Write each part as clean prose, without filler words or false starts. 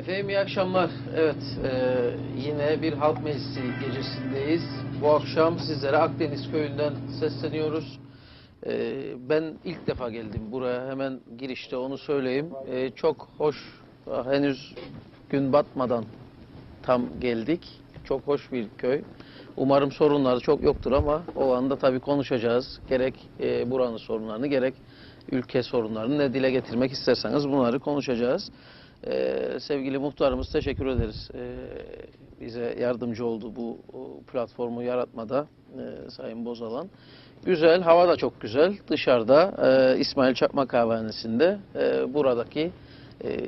Efendim iyi akşamlar. Evet, yine bir halk meclisi gecesindeyiz. Bu akşam sizlere Akdeniz Köyü'nden sesleniyoruz. Ben ilk defa geldim buraya. Hemen girişte onu söyleyeyim. Çok hoş, henüz gün batmadan tam geldik. Çok hoş bir köy. Umarım sorunları çok yoktur ama o anda tabii konuşacağız. Gerek buranın sorunlarını, gerek ülke sorunlarını ne dile getirmek isterseniz bunları konuşacağız. Sevgili muhtarımız teşekkür ederiz. Bize yardımcı oldu bu platformu yaratmada Sayın Bozalan. Güzel, hava da çok güzel. Dışarıda İsmail Çakmak Kahvehanesi'nde buradaki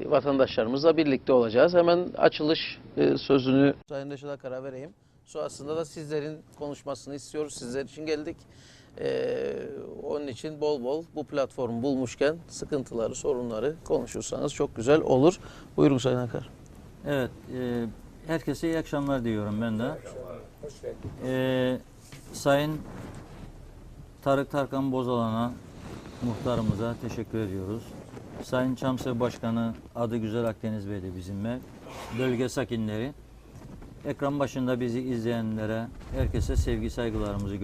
vatandaşlarımızla birlikte olacağız. Hemen açılış sözünü Sayın Reşat Akar'a vereyim. Sonrasında da sizlerin konuşmasını istiyoruz. Sizler için geldik. Onun için bol bol bu platformu bulmuşken sıkıntıları, sorunları konuşursanız çok güzel olur. Buyurun Sayın Akar. Evet, herkese iyi akşamlar diyorum ben de. Sayın Tarık Tarkan Bozalan'a, muhtarımıza teşekkür ediyoruz. Sayın Çamsev Başkanı Adı Güzel Akdeniz Bey de bizimle. Bölge sakinleri, ekran başında bizi izleyenlere, herkese sevgi saygılarımızı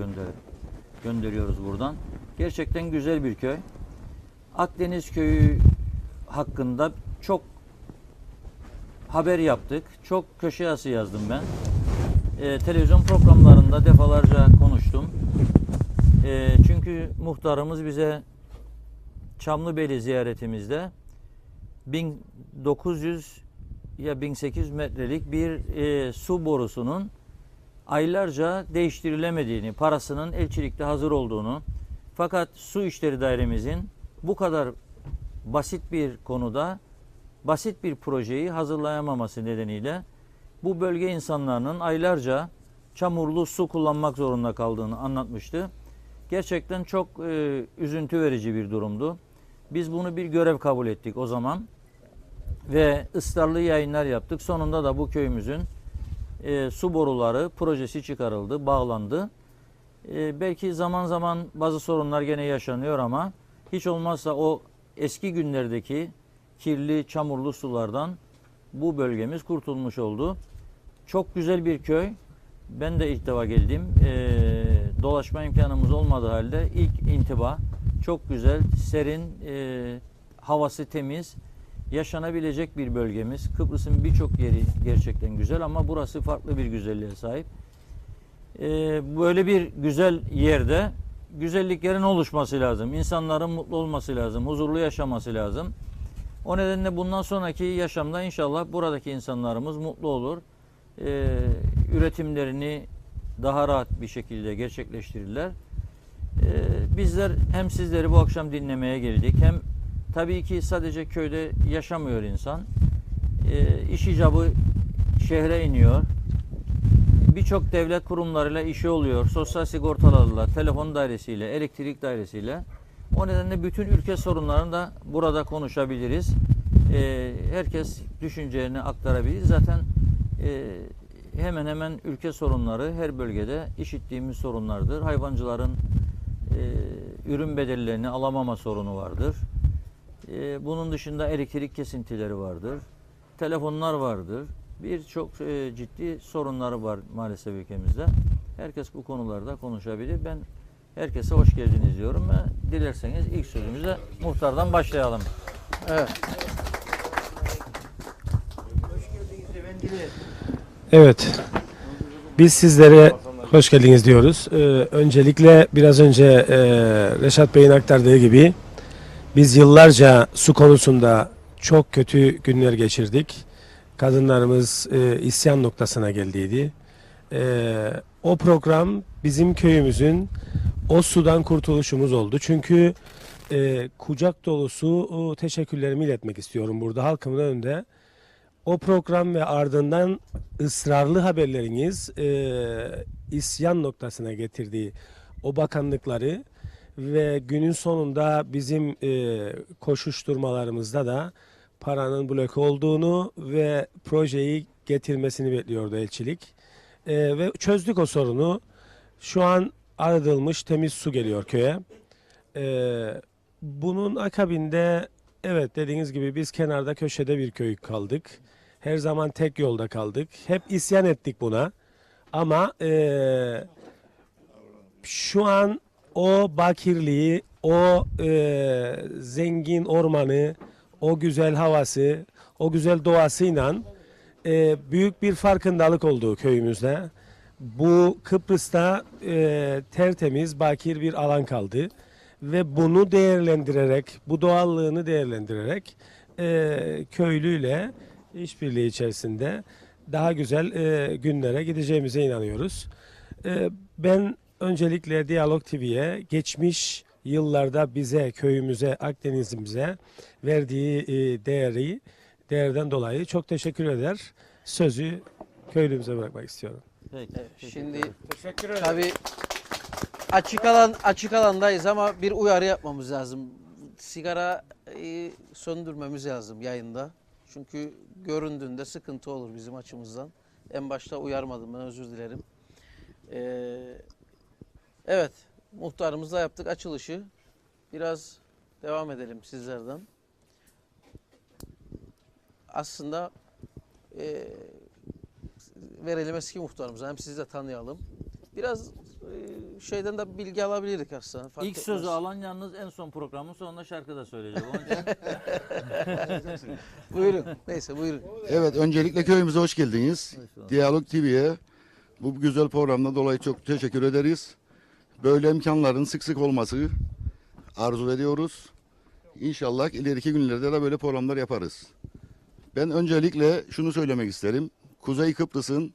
gönderiyoruz buradan. Gerçekten güzel bir köy. Akdeniz Köyü hakkında çok haber yaptık. Çok köşe yazısı yazdım ben. Televizyon programlarında defalarca konuştum. Çünkü muhtarımız bize Çamlıbeli ziyaretimizde 1900 ya 1800 metrelik bir su borusunun aylarca değiştirilemediğini, parasının elçilikte hazır olduğunu, fakat Su İşleri Dairemizin bu kadar basit bir konuda basit bir projeyi hazırlayamaması nedeniyle bu bölge insanlarının aylarca çamurlu su kullanmak zorunda kaldığını anlatmıştı. Gerçekten çok üzüntü verici bir durumdu. Biz bunu bir görev kabul ettik o zaman ve ısrarlı yayınlar yaptık. Sonunda da bu köyümüzün su boruları projesi çıkarıldı, bağlandı. Belki zaman zaman bazı sorunlar gene yaşanıyor ama hiç olmazsa o eski günlerdeki kirli, çamurlu sulardan bu bölgemiz kurtulmuş oldu. Çok güzel bir köy. Ben de ilk defa geldim. Dolaşma imkanımız olmadığı halde ilk intiba çok güzel, serin, havası temiz, yaşanabilecek bir bölgemiz. Kıbrıs'ın birçok yeri gerçekten güzel ama burası farklı bir güzelliğe sahip. Böyle bir güzel yerde güzelliklerin oluşması lazım. İnsanların mutlu olması lazım, huzurlu yaşaması lazım. O nedenle bundan sonraki yaşamda inşallah buradaki insanlarımız mutlu olur. Üretimlerini daha rahat bir şekilde gerçekleştirirler. Bizler hem sizleri bu akşam dinlemeye geldik, hem tabii ki sadece köyde yaşamıyor insan. İş icabı şehre iniyor. Birçok devlet kurumlarıyla işi oluyor. Sosyal sigortalarla, telefon dairesiyle, elektrik dairesiyle. O nedenle bütün ülke sorunlarını da burada konuşabiliriz. Herkes düşüncelerini aktarabilir. Zaten hemen hemen ülke sorunları her bölgede işittiğimiz sorunlardır. Hayvancıların ürün bedellerini alamama sorunu vardır. Bunun dışında elektrik kesintileri vardır. Telefonlar vardır. Birçok ciddi sorunları var maalesef ülkemizde. Herkes bu konularda konuşabilir. Ben herkese hoş geldiniz diyorum ve dilerseniz ilk sözümüzle muhtardan başlayalım. Evet. Evet. Biz sizlere hoş geldiniz diyoruz. Öncelikle biraz önce Reşat Bey'in aktardığı gibi biz yıllarca su konusunda çok kötü günler geçirdik. Kadınlarımız isyan noktasına geldiydi. O program bizim köyümüzün o sudan kurtuluşumuz oldu. Çünkü kucak dolusu teşekkürlerimi iletmek istiyorum burada halkımın önünde. O program ve ardından ısrarlı haberleriniz isyan noktasına getirdiği o bakanlıkları ve günün sonunda bizim koşuşturmalarımızda da paranın bloke olduğunu ve projeyi getirmesini bekliyordu elçilik. Ve çözdük o sorunu. Şu an arıtılmış temiz su geliyor köye. Bunun akabinde evet dediğiniz gibi biz kenarda köşede bir köy kaldık. Her zaman tek yolda kaldık. Hep isyan ettik buna. Ama şu an o bakirliği, o zengin ormanı, o güzel havası, o güzel doğasıyla büyük bir farkındalık oldu köyümüzde. Bu Kıbrıs'ta tertemiz, bakir bir alan kaldı. Ve bunu değerlendirerek, bu doğallığını değerlendirerek köylüyle işbirliği içerisinde daha güzel günlere gideceğimize inanıyoruz. Ben öncelikle Diyalog TV'ye geçmiş yıllarda bize, köyümüze, Akdeniz'imize verdiği değerden dolayı çok teşekkür eder. Sözü köylümüze bırakmak istiyorum. Peki. Şimdi Teşekkür ederim. tabii açık alandayız ama bir uyarı yapmamız lazım. Sigarayı söndürmemiz lazım yayında. Çünkü göründüğünde sıkıntı olur bizim açımızdan. En başta uyarmadım, ben özür dilerim. Evet, muhtarımızla yaptık açılışı. Biraz devam edelim sizlerden. Aslında verelim eski muhtarımıza, hem sizi de tanıyalım. Biraz şeyden de bilgi alabilirdik aslında. Fark İlk etmez. sözü alan yalnız en son programın sonunda şarkı da söyleyecek. Onun için Buyurun, neyse buyurun. Evet, öncelikle köyümüze hoş geldiniz. Hoş bulduk. Diyalog TV'ye bu güzel programdan dolayı çok teşekkür ederiz. Böyle imkanların sık sık olması arzu ediyoruz. İnşallah ileriki günlerde de böyle programlar yaparız. Ben öncelikle şunu söylemek isterim. Kuzey Kıbrıs'ın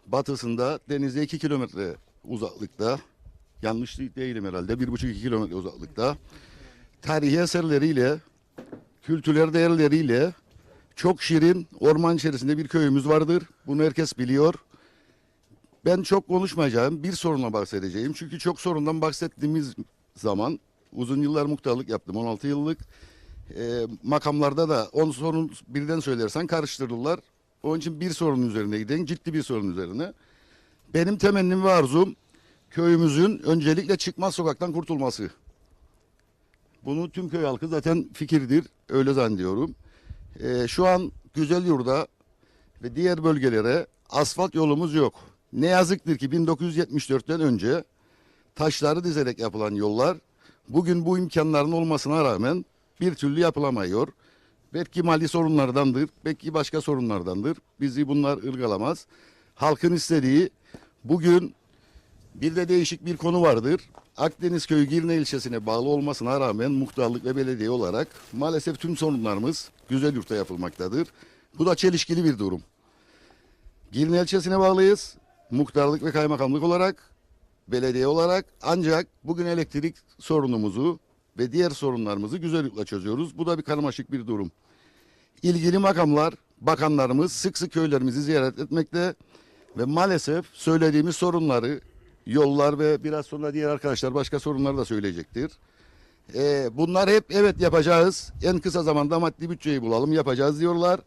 batısında denize 2 kilometre uzaklıkta, yanlış değilim herhalde, 1,5-2 kilometre uzaklıkta, tarihi eserleriyle, kültürel değerleriyle çok şirin orman içerisinde bir köyümüz vardır. Bunu herkes biliyor. Ben çok konuşmayacağım. Bir sorunla bahsedeceğim. Çünkü çok sorundan bahsettiğimiz zaman uzun yıllar muhtarlık yaptım. 16 yıllık. Makamlarda da 10 sorun birden söylersen karıştırırlar. Onun için bir sorun üzerine gidin. Ciddi bir sorun üzerine. Benim temennim ve arzum köyümüzün öncelikle çıkmaz sokaktan kurtulması. Bunu tüm köy halkı zaten fikirdir. Öyle zannediyorum. Şu an Güzelyurt'a ve diğer bölgelere asfalt yolumuz yok. Ne yazıktır ki 1974'ten önce taşları dizerek yapılan yollar bugün bu imkanların olmasına rağmen bir türlü yapılamıyor. Belki mali sorunlardandır, belki başka sorunlardandır. Bizi bunlar ırgalamaz. Halkın istediği bugün bir de değişik bir konu vardır. Akdeniz Köyü Girne ilçesine bağlı olmasına rağmen muhtarlık ve belediye olarak maalesef tüm sorunlarımız Güzelyurt'ta yapılmaktadır. Bu da çelişkili bir durum. Girne ilçesine bağlıyız. Muhtarlık ve kaymakamlık olarak, belediye olarak, ancak bugün elektrik sorunumuzu ve diğer sorunlarımızı Güzelyurt'la çözüyoruz. Bu da bir karmaşık bir durum. İlgili makamlar, bakanlarımız sık sık köylerimizi ziyaret etmekte ve maalesef söylediğimiz sorunları, yollar ve biraz sonra diğer arkadaşlar başka sorunları da söyleyecektir. Bunlar hep evet yapacağız, en kısa zamanda maddi bütçeyi bulalım, yapacağız diyorlar.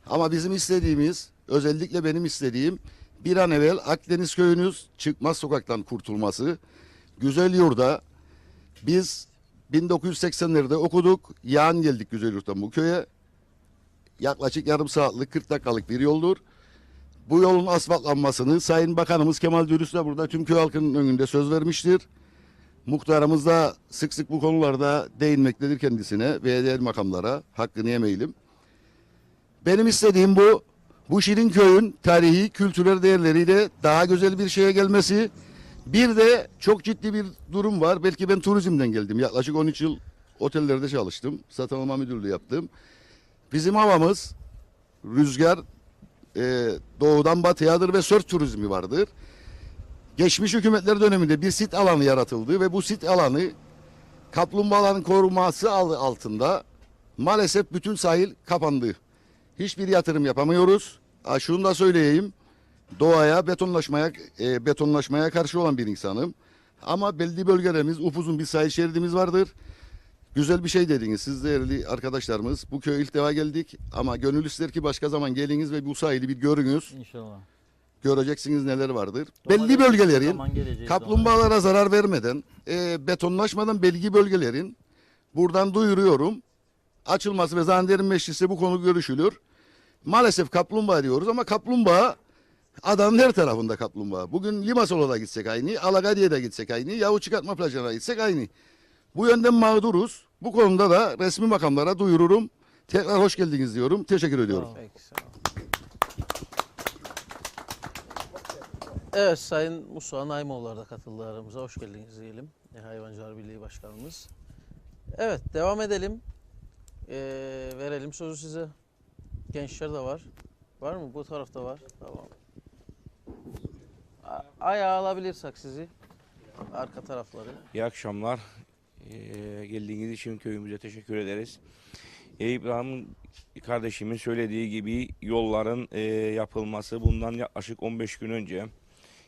Ama bizim istediğimiz, özellikle benim istediğim bir an evvel Akdeniz köyünüz çıkmaz sokaktan kurtulması. Güzelyurt'ta biz 1980'lerde okuduk, yağın geldik Güzelyurt'tan bu köye. Yaklaşık yarım saatlik 40 dakikalık bir yoldur. Bu yolun asfaltlanmasını Sayın Bakanımız Kemal Dürüst de burada tüm köy halkının önünde söz vermiştir. Muhtarımız da sık sık bu konularda değinmektedir kendisine ve diğer makamlara, hakkını yemeyelim. Benim istediğim bu. Bu şirin köyün tarihi, kültürel değerleriyle daha güzel bir şeye gelmesi. Bir de çok ciddi bir durum var. Belki ben turizmden geldim. Yaklaşık 13 yıl otellerde çalıştım. Satın alma müdürlüğü yaptım. Bizim havamız rüzgar doğudan batıyadır ve sörf turizmi vardır. Geçmiş hükümetler döneminde bir sit alanı yaratıldı ve bu sit alanı kaplumbağaların koruması altında maalesef bütün sahil kapandı. Hiçbir yatırım yapamıyoruz. Şunu da söyleyeyim. Doğaya, betonlaşmaya karşı olan bir insanım. Ama belli bölgelerimiz, upuzun bir sahil şeridimiz vardır. Güzel bir şey dediniz siz değerli arkadaşlarımız. Bu köye ilk defa geldik ama gönül ister ki başka zaman geliniz ve bu sahili bir görünüz. İnşallah. Göreceksiniz neler vardır. Zaman Belli bölgelerin zaman geleceğiz kaplumbağalara zarar vermeden, betonlaşmadan belli bölgelerin buradan duyuruyorum. Açılması ve zannederim mecliste bu konu görüşülür. Maalesef kaplumbağa diyoruz ama kaplumbağa adanın her tarafında kaplumbağa. Bugün Limasol'a da gitsek aynı, Alagadi'ye de gitsek aynı, Yavu Çıkartma Plajı'na gitsek aynı. Bu yönden mağduruz. Bu konuda da resmi makamlara duyururum. Tekrar hoş geldiniz diyorum. Teşekkür ediyorum. Peki, sağ olun. Evet, Sayın Musa Naimoğulları da katıldı aramıza. Hoş geldiniz diyelim. Hayvancılar Birliği Başkanımız. Evet, devam edelim. Verelim sözü size. Gençler de var. Var mı? Bu tarafta var. Tamam. Ayağa alabilirsek sizi. Arka tarafları. İyi akşamlar. Geldiğiniz için köyümüze teşekkür ederiz. İbrahim kardeşimin söylediği gibi yolların yapılması bundan yaklaşık 15 gün önce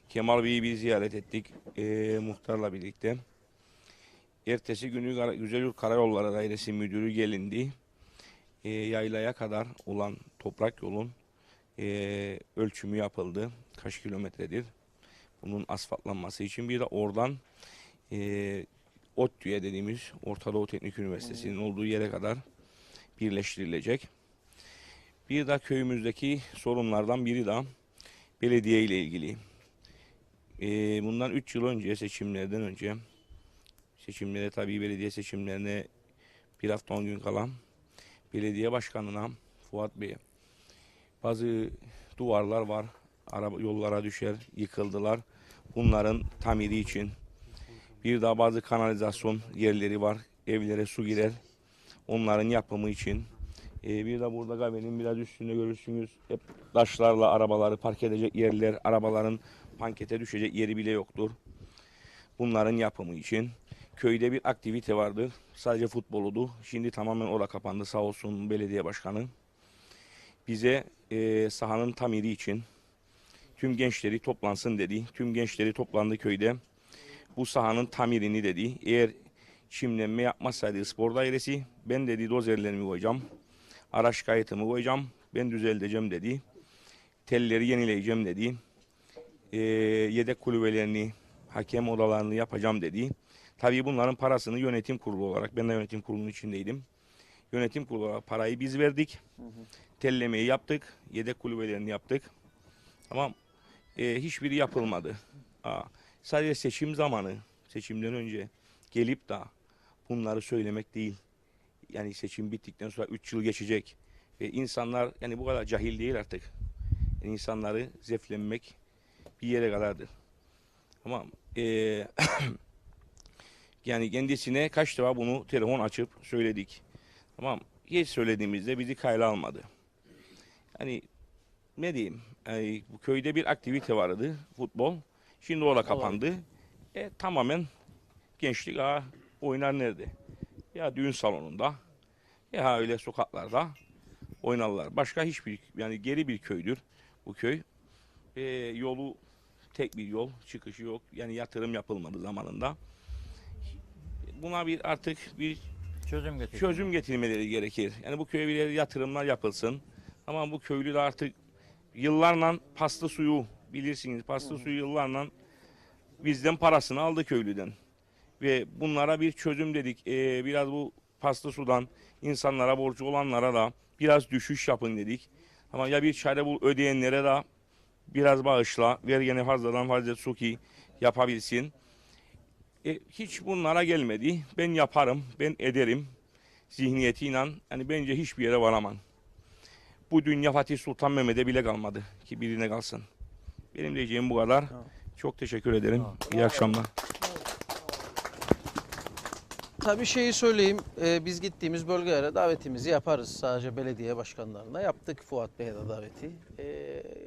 Kemal Bey'i bir ziyaret ettik muhtarla birlikte. Ertesi günü Güzelyurt Karayolları Dairesi Müdürü gelindi. Yaylaya kadar olan toprak yolun ölçümü yapıldı. Kaç kilometredir? Bunun asfaltlanması için bir de oradan ODTÜ'ye dediğimiz Orta Doğu Teknik Üniversitesi'nin olduğu yere kadar birleştirilecek. Bir de köyümüzdeki sorunlardan biri de belediye ile ilgili. Bundan 3 yıl önce seçimlerden önce seçimlere tabii belediye seçimlerine bir hafta 10 gün kalan belediye başkanına Fuat Bey'e bazı duvarlar var. Araba yollara düşer, yıkıldılar. Bunların tamiri için bir daha bazı kanalizasyon yerleri var. Evlere su girer. Onların yapımı için. Bir de burada Gabe'nin biraz üstünde görürsünüz. Hep taşlarla arabaları park edecek yerler, arabaların pankete düşecek yeri bile yoktur. Bunların yapımı için. Köyde bir aktivite vardı. Sadece futboludu. Şimdi tamamen orada kapandı. Sağ olsun belediye başkanı. Bize sahanın tamiri için tüm gençleri toplansın dedi. Tüm gençleri toplandı köyde. Bu sahanın tamirini dedi. Eğer çimlenme yapmazsaydı spor dairesi ben dedi dozerlerimi koyacağım. Araç kayıtımı koyacağım. Ben düzelteceğim dedi. Telleri yenileyeceğim dedi. Yedek kulübelerini, hakem odalarını yapacağım dedi. Tabii bunların parasını yönetim kurulu olarak, ben de yönetim kurulunun içindeydim. Yönetim kurulu olarak parayı biz verdik. Tellemeyi yaptık. Yedek kulübelerini yaptık. Tamam. Hiçbiri yapılmadı. Sadece seçim zamanı, seçimden önce gelip de bunları söylemek değil. Yani seçim bittikten sonra 3 yıl geçecek. Ve insanlar yani bu kadar cahil değil artık. Yani insanları zeflenmek bir yere kadardır. Tamam. Yani kendisine kaç defa bunu telefon açıp söyledik. Tamam. Hiç söylediğimizde bizi kayla almadı. Yani ne diyeyim? Yani bu köyde bir aktivite vardı. Futbol. Şimdi o da kapandı. Tamamen gençlik oynar nerede? Ya düğün salonunda ya öyle sokaklarda oynarlar. Başka hiçbir yani geri bir köydür bu köy. Yolu tek bir yol, çıkışı yok. Yani yatırım yapılmadı zamanında. Buna bir artık bir çözüm getirmeleri gerekir. Yani bu köye bir yatırımlar yapılsın. Ama bu köylü de artık yıllarla paslı suyu bilirsiniz. Paslı suyu yıllarla bizden parasını aldı köylüden. Ve bunlara bir çözüm dedik. Biraz bu paslı sudan insanlara borcu olanlara da biraz düşüş yapın dedik. Ama ya bir çare bul ödeyenlere de biraz bağışla. Vergene fazladan fazla su ki yapabilsin. Hiç bunlara gelmedi. Ben yaparım, ben ederim zihniyetiyle. Yani bence hiçbir yere varamam. Bu dünya Fatih Sultan Mehmet'e bile kalmadı ki birine kalsın. Benim diyeceğim bu kadar. Çok teşekkür ederim. İyi akşamlar. Tabii şeyi söyleyeyim, biz gittiğimiz bölgelere davetimizi yaparız. Sadece belediye başkanlarına yaptık, Fuat Bey'e de daveti.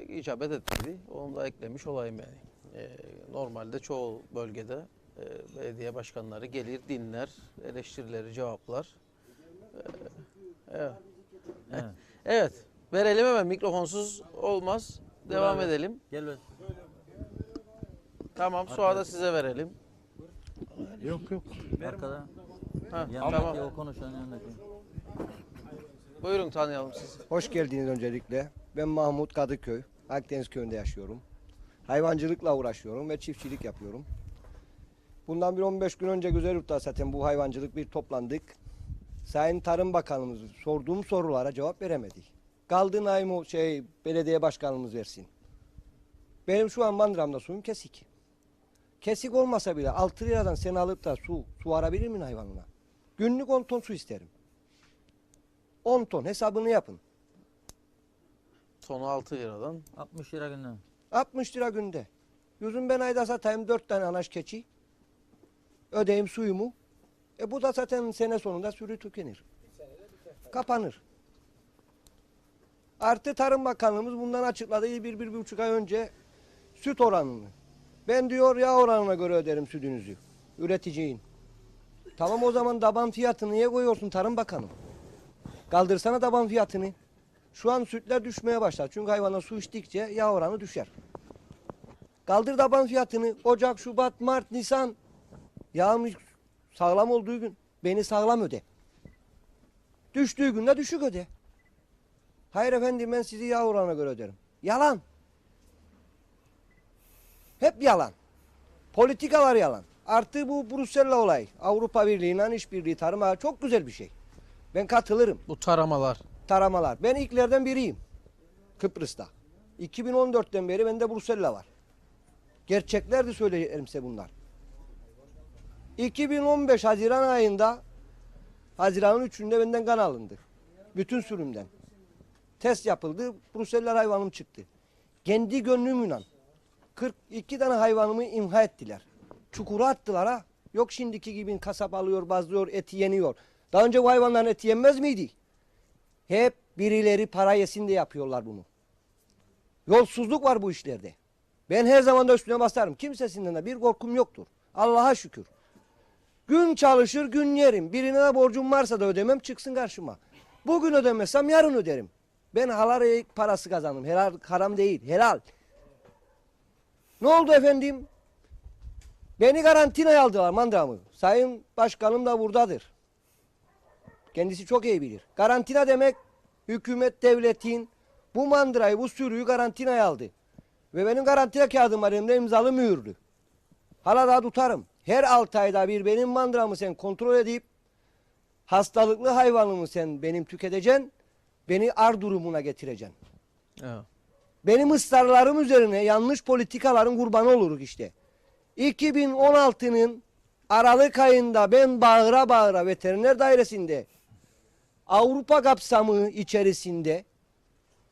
İcabet etmedi, onu da eklemiş olayım yani. Normalde çoğu bölgede belediye başkanları gelir, dinler, eleştirileri cevaplar. Evet. Evet, verelim hemen, mikrofonsuz olmaz. Devam edelim. Gel be. Tamam, sonra da size verelim. Yok. Arkada. Tamam. O konuşan yanındaki. Buyurun, tanıyalım sizi. Hoş geldiniz öncelikle. Ben Mahmut Kadıköy, Akdeniz köyünde yaşıyorum. Hayvancılıkla uğraşıyorum ve çiftçilik yapıyorum. Bundan bir 15 gün önce Güzelyurt'ta zaten bu hayvancılık bir toplandık. Sayın Tarım Bakanımız sorduğum sorulara cevap veremedik. Kaldı Naim belediye başkanımız versin. Benim şu an mandıramda suyum kesik. Kesik olmasa bile 6 liradan sen alıp da su arabilir miyim hayvanına? Günlük 10 ton su isterim. 10 ton hesabını yapın. Sonu 6 liradan. 60 lira günden. 60 lira günde. Yüzüm ben ayda satayım 4 tane anaç keçi. Ödeyim suyumu. Bu da zaten sene sonunda sürü tükenir. Kapanır. Artı Tarım Bakanlığımız bundan açıkladığı bir buçuk ay önce süt oranını. Ben diyor yağ oranına göre öderim sütünüzü. Üreticiyin. Tamam o zaman taban fiyatını niye koyuyorsun Tarım Bakanı? Kaldırsana taban fiyatını. Şu an sütler düşmeye başlar. Çünkü hayvana su içtikçe yağ oranı düşer. Kaldır taban fiyatını. Ocak, Şubat, Mart, Nisan. Yağım sağlam olduğu gün beni sağlam öde. Düştüğü günde düşük öde. Hayır efendim ben sizi yağ oranına göre öderim. Yalan. Hep yalan. Politikalar yalan. Artı bu Brüksel olay. Avrupa Birliği'yle işbirliği tarıma çok güzel bir şey. Ben katılırım. Bu taramalar. Taramalar. Ben ilklerden biriyim. Kıbrıs'ta. 2014'ten beri bende Brüksel var. Gerçeklerdi söyleyelim size bunlar. 2015 Haziran ayında Haziran'ın 3'ünde benden kan alındı. Bütün sürümden. Test yapıldı. Brükseller hayvanım çıktı. Kendi gönlümle 42 tane hayvanımı imha ettiler. Çukura attılar ha. Yok şimdiki gibi kasap alıyor, bazlıyor, eti yeniyor. Daha önce bu hayvanların eti yenmez miydi? Hep birileri para yesin diye yapıyorlar bunu. Yolsuzluk var bu işlerde. Ben her zaman da üstüne basarım. Kimsesinden de bir korkum yoktur. Allah'a şükür. Gün çalışır, gün yerim. Birine de borcum varsa da ödemem, çıksın karşıma. Bugün ödemezsem yarın öderim. Ben halal parası kazandım. Helal, haram değil. Helal. Ne oldu efendim? Beni karantinaya aldılar mandramı. Sayın Başkanım da buradadır. Kendisi çok iyi bilir. Karantina demek hükümet devletin bu mandrayı, bu sürüyü karantinaya aldı. Ve benim karantina kağıdım var elimde imzalı mühürlü. Hala daha tutarım. Her 6 ayda bir benim mandramı sen kontrol edip hastalıklı hayvanımı sen benim tüketeceksin. Beni ar durumuna getireceksin. Evet. Benim ısrarlarım üzerine yanlış politikaların kurbanı oluruz işte. 2016'nın Aralık ayında ben bağıra bağıra veteriner dairesinde Avrupa kapsamı içerisinde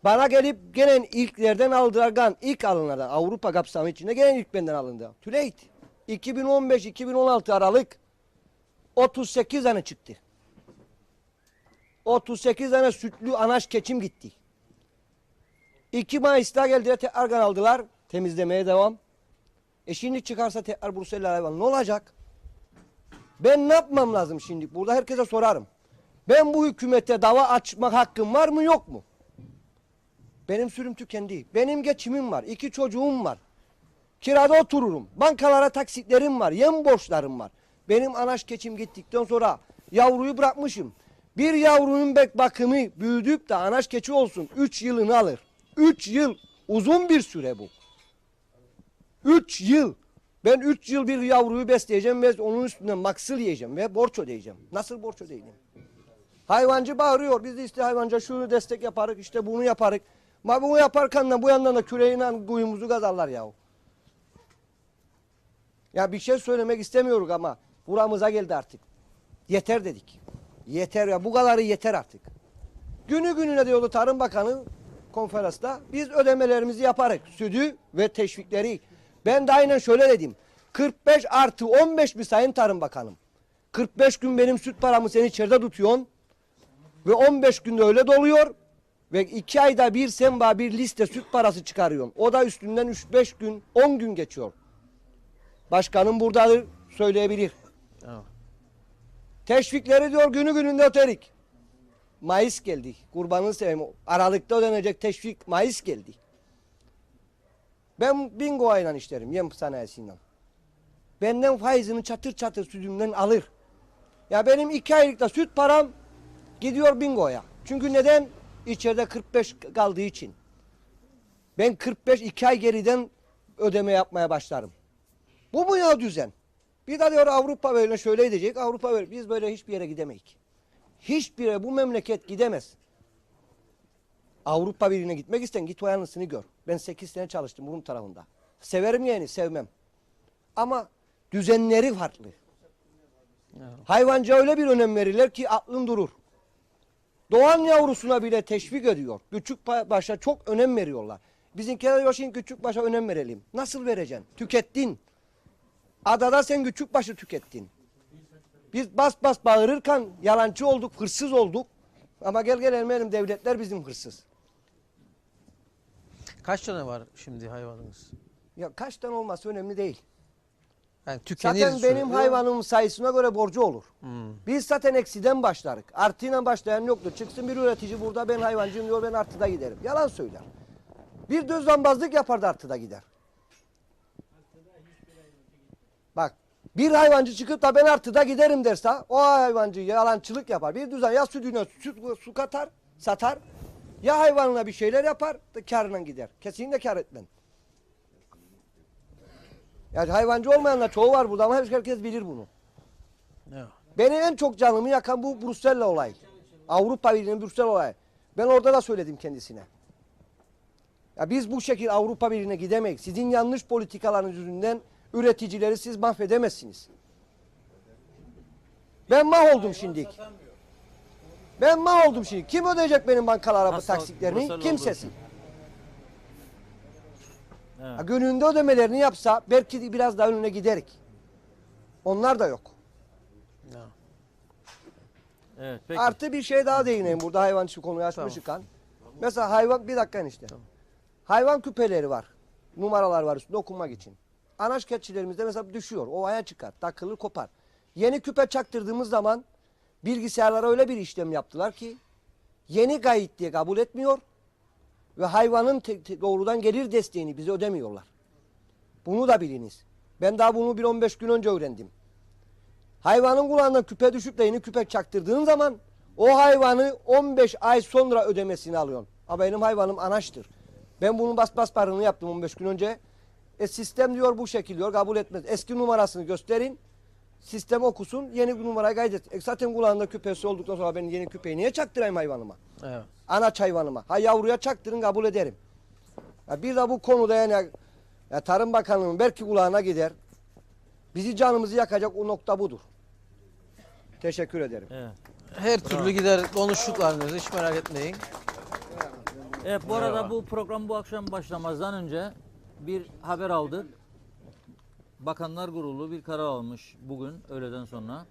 bana gelip gelen ilklerden aldılar kan. İlk alınlardan Avrupa kapsamı içinde gelen ilk benden alındı. Tüleyt. 2015-2016 Aralık 38 tane çıktı. 38 tane sütlü anaç keçim gitti. 2 Mayıs'ta geldiler tekrar kan aldılar. Temizlemeye devam. Şimdi çıkarsa tekrar Brükseller hayvan ne olacak? Ben ne yapmam lazım şimdi? Burada herkese sorarım. Ben bu hükümete dava açmak hakkım var mı yok mu? Benim sürüm tükendi. Benim geçimim var. 2 çocuğum var. Kirada otururum. Bankalara taksitlerim var. Yem borçlarım var. Benim anaç keçim gittikten sonra yavruyu bırakmışım. Bir yavrunun bakımı büyüdüp de anaç keçi olsun 3 yılını alır. 3 yıl uzun bir süre bu. 3 yıl. Ben 3 yıl bir yavruyu besleyeceğim ve onun üstünden maksıl yiyeceğim ve borç ödeyeceğim. Nasıl borç ödeyeceğim? Hayvancı bağırıyor. Biz de işte hayvanca şunu destek yaparız, işte bunu yaparız. Ama bunu yaparken de bu yandan da küreğiyle kuyumuzu kazarlar yahu. Ya bir şey söylemek istemiyoruz ama buramıza geldi artık. Yeter dedik. Yeter ya bu kadarı yeter artık. Günü gününe diyordu Tarım Bakanı konferansta biz ödemelerimizi yaparız. Sütü ve teşvikleri. Ben de aynen şöyle dedim. 45 artı 15 mi Sayın Tarım Bakanım? 45 gün benim süt paramı sen içeride tutuyorsun. Ve 15 günde öyle doluyor. Ve 2 ayda bir sen bana bir liste süt parası çıkarıyorsun. O da üstünden 3-5 gün 10 gün geçiyor. Başkanım buradadır söyleyebilir. Evet. Teşvikleri diyor günü gününde öterik. Mayıs geldi. Kurbanını seveyim. Aralıkta ödenecek teşvik Mayıs geldi. Ben bingo ayla işlerim yem sanayisiyle. Benden faizini çatır çatır sütümden alır. Ya benim 2 aylıkta süt param gidiyor bingoya. Çünkü neden? İçeride 45 kaldığı için. Ben 45 2 ay geriden ödeme yapmaya başlarım. Bu mu ya düzen? Bir de diyor Avrupa böyle şöyle edecek. Avrupa böyle. Biz böyle hiçbir yere gidemeyiz. Hiçbir yere bu memleket gidemez. Avrupa Birliği'ne gitmek isten git o yanlısını gör. Ben 8 sene çalıştım Rum tarafında. Severim yani sevmem. Ama düzenleri farklı. Hayvancıya öyle bir önem verirler ki aklın durur. Doğan yavrusuna bile teşvik ediyor. Küçük başa çok önem veriyorlar. Bizimkiler diyor şimdi küçük başa önem verelim. Nasıl vereceksin? Tükettin. Adada sen küçük başı tükettin. Biz bas bas bağırırken yalancı olduk, hırsız olduk. Ama gel benim devletler bizim hırsız. Kaç tane var şimdi hayvanınız? Ya kaç tane olması önemli değil. Yani tükenir Zaten benim sürekli. hayvanımın sayısına göre borcu olur. Biz zaten eksiden başlarız. Artıyla başlayan yoktur. Çıksın bir üretici burada ben hayvancıyım diyor ben artıda giderim. Yalan söyler. Bir düzlambazlık yapar da artıda gider. Bak bir hayvancı çıkıp da ben artıda giderim derse o hayvancı yalancılık yapar. Bir düzen ya sütüne su katar satar ya hayvanına bir şeyler yapar da karına gider. Kesinlikle kar etmem. Yani hayvancı olmayanlar çoğu var burada ama herkes bilir bunu. Evet. Beni en çok canımı yakan bu Brüksel olayı. Avrupa Birliği'nin Brüksel olayı. Ben orada da söyledim kendisine. Ya biz bu şekilde Avrupa Birliği'ne gidemeyiz. Sizin yanlış politikalarınız yüzünden üreticileri siz mahvedemezsiniz. Ben mahvoldum şimdi. Ben mahvoldum şimdi. Kim ödeyecek benim bankalara bu Nasıl? taksitlerini? Brüksel Kimsesi. olduğu Evet. Ha, gününde ödemelerini yapsa belki biraz daha önüne giderik. Onlar da yok. Evet, peki. Artı bir şey daha değineyim burada hayvancılık konuyu açmışken. Mesela hayvan bir dakika işte. Hayvan küpeleri var. Numaralar var üstünde okunmak için. Anaç keçilerimizde mesela düşüyor. Ovaya çıkar. Takılır kopar. Yeni küpe çaktırdığımız zaman bilgisayarlara öyle bir işlem yaptılar ki yeni kayıt diye kabul etmiyor ve hayvanın doğrudan gelir desteğini bize ödemiyorlar. Bunu da biliniz. Ben daha bunu 15 gün önce öğrendim. Hayvanın kulağından küpe düşüp de yeni küpe çaktırdığın zaman o hayvanı 15 ay sonra ödemesini alıyorsun. Ama benim hayvanım anaçtır. Ben bunun bas parını yaptım 15 gün önce. Sistem diyor bu şekil diyor kabul etmez. Eski numarasını gösterin. Sistem okusun yeni bir numarayı kaydet. Zaten kulağında küpesi olduktan sonra ben yeni küpeyi niye çaktırayım hayvanıma? Evet. Anaç hayvanıma. Ha yavruya çaktırın kabul ederim. Ya bir de bu konuda yani ya Tarım Bakanlığı'nın belki kulağına gider. Bizi canımızı yakacak o nokta budur. Teşekkür ederim. Evet. Her türlü gider konuştuklarınızı hiç merak etmeyin. Evet, bu arada bu program bu akşam başlamazdan önce bir haber aldık. Bakanlar Kurulu bir karar almış bugün öğleden sonra.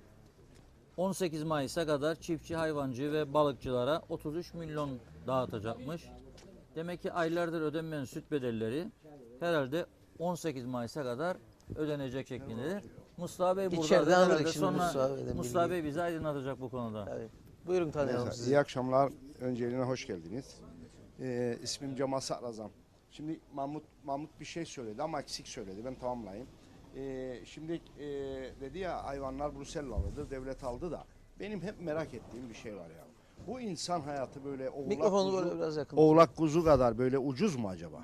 18 Mayıs'a kadar çiftçi, hayvancı ve balıkçılara 33 milyon dağıtacakmış. Demek ki aylardır ödenmeyen süt bedelleri herhalde 18 Mayıs'a kadar ödenecek şeklindedir. Mustafa Bey burada. İçeride alırız Herhalde şimdi sonra Mustafa Mustafa Bey bizi aydınlatacak bu konuda. Evet. Buyurun tanıyalım sizi. İyi akşamlar. Önceliğine hoş geldiniz. İsmim Cemal Sa'razam. Şimdi Mahmut bir şey söyledi ama eksik söyledi. Ben tamamlayayım. Şimdi dedi ya hayvanlar Brüksel'alıdır, devlet aldı da. Benim hep merak ettiğim bir şey var ya. Bu insan hayatı böyle Mikrofonu böyle biraz yakın. oğlak kuzu kadar böyle ucuz mu acaba?